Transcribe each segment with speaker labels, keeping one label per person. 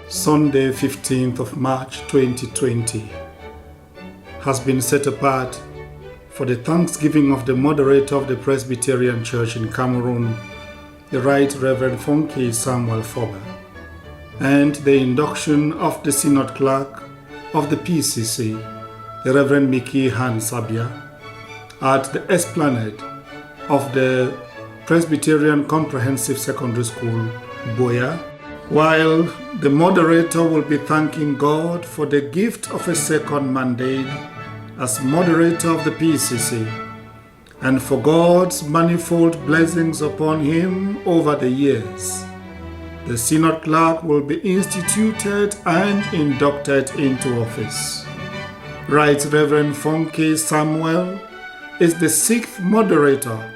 Speaker 1: Sunday, 15th of March 2020, has been set apart for the thanksgiving of the moderator of the Presbyterian Church in Cameroon, the Right Reverend Funky Samuel Foba, and the induction of the Synod Clerk of the PCC, the Reverend Mickey Han Sabia, at the esplanade of the Presbyterian Comprehensive Secondary School, Buea, while the moderator will be thanking God for the gift of a second mandate as moderator of the PCC and for God's manifold blessings upon him over the years. The Synod Clerk will be instituted and inducted into office. Right Reverend Funky Samuel is the sixth moderator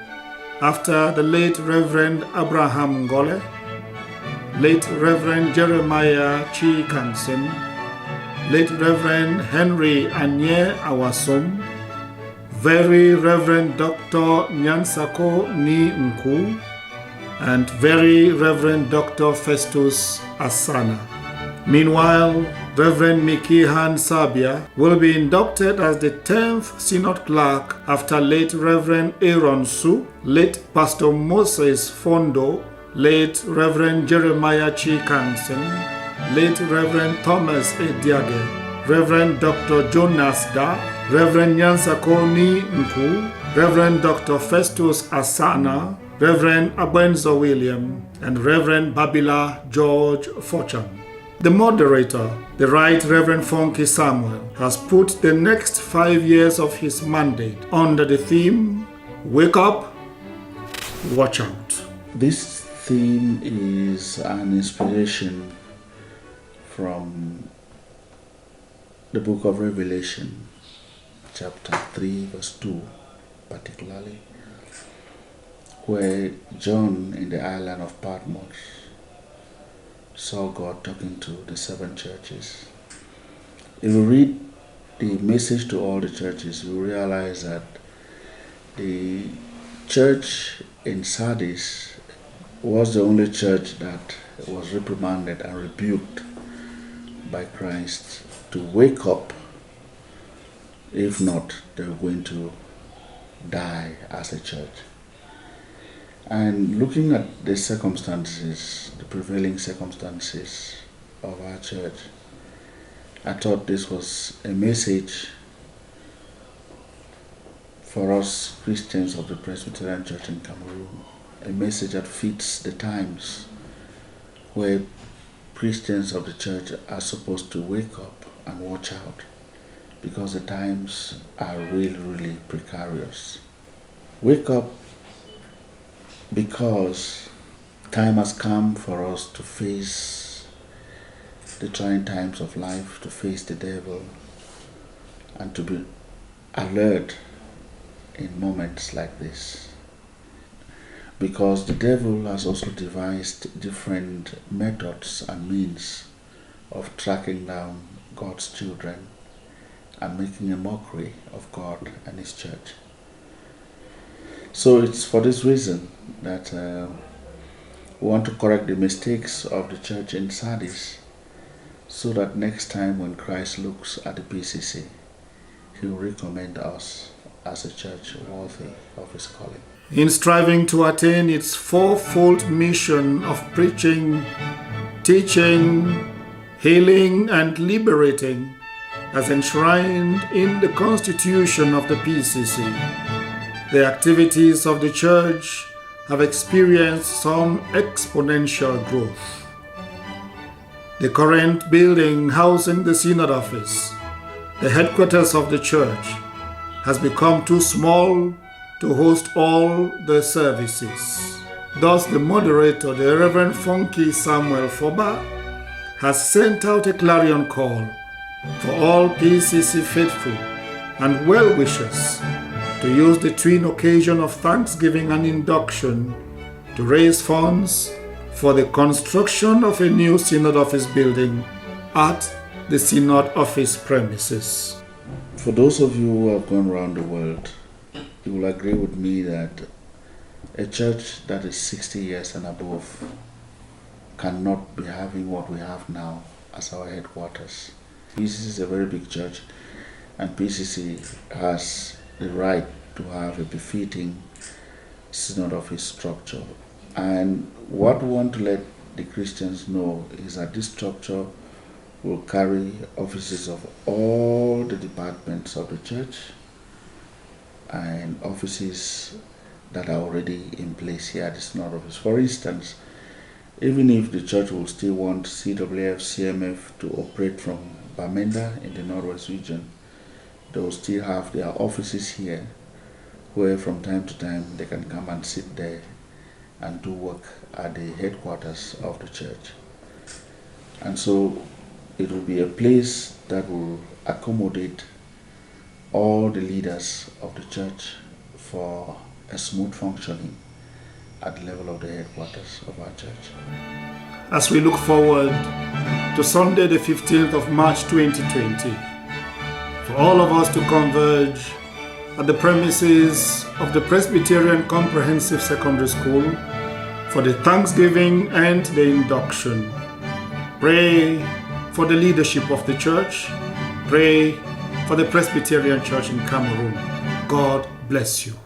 Speaker 1: after the late Reverend Abraham Ngole, late Reverend Jeremiah Chikansen, late Reverend Henry Anye Awasum, Very Reverend Dr. Nyansako Ni Nku, and Very Reverend Dr. Festus Asana. Meanwhile, Reverend Mickey Han Sabia will be inducted as the 10th Synod Clerk after late Reverend Aaron Su, late Pastor Moses Fondo, late Reverend Jeremiah Chikansen, late Reverend Thomas Ediage, Reverend Dr. Jonas Da, Reverend Nyansako Ni Nku, Reverend Dr. Festus Asana, Reverend Abenzo William, and Reverend Babila George Fortune. The moderator, the Right Reverend Funky Samuel, has put the next 5 years of his mandate under the theme, Wake Up, Watch Out.
Speaker 2: This theme is an inspiration from the book of Revelation, chapter 3, verse 2, particularly, where John in the island of Patmos saw God talking to the 7 churches. If we read the message to all the churches, we realize that the church in Sardis was the only church that was reprimanded and rebuked by Christ to wake up. If not, they were going to die as a church. And looking at the circumstances, the prevailing circumstances of our church, I thought this was a message for us Christians of the Presbyterian Church in Cameroon, a message that fits the times, where Christians of the church are supposed to wake up and watch out, because the times are really, really precarious. Wake up because time has come for us to face the trying times of life, to face the devil, and to be alert in moments like this. Because the devil has also devised different methods and means of tracking down God's children and making a mockery of God and His church. So it's for this reason that we want to correct the mistakes of the church in Sardis, so that next time when Christ looks at the PCC, He will recommend us as a church worthy of His calling.
Speaker 1: In striving to attain its fourfold mission of preaching, teaching, healing, and liberating, as enshrined in the Constitution of the PCC, the activities of the church have experienced some exponential growth. The current building housing the Synod Office, the headquarters of the church, has become too small to host all the services. Thus, the moderator, the Reverend Funky Samuel Foba, has sent out a clarion call for all PCC faithful and well-wishers to use the twin occasion of Thanksgiving and Induction to raise funds for the construction of a new Synod Office Building at the Synod Office premises.
Speaker 2: For those of you who have gone around the world, you will agree with me that a church that is 60 years and above cannot be having what we have now as our headquarters. PCC is a very big church, and PCC has the right to have a befitting Synod Office structure. And what we want to let the Christians know is that this structure will carry offices of all the departments of the church and offices that are already in place here at the Synod Office. For instance, even if the church will still want CWF, CMF to operate from Bamenda in the Northwest region, they will still have their offices here where from time to time they can come and sit there and do work at the headquarters of the church. And so it will be a place that will accommodate all the leaders of the church for a smooth functioning at the level of the headquarters of our church.
Speaker 1: As we look forward to Sunday the 15th of March 2020, for all of us to converge at the premises of the Presbyterian Comprehensive Secondary School for the Thanksgiving and the induction. Pray for the leadership of the church. Pray for the Presbyterian Church in Cameroon. God bless you.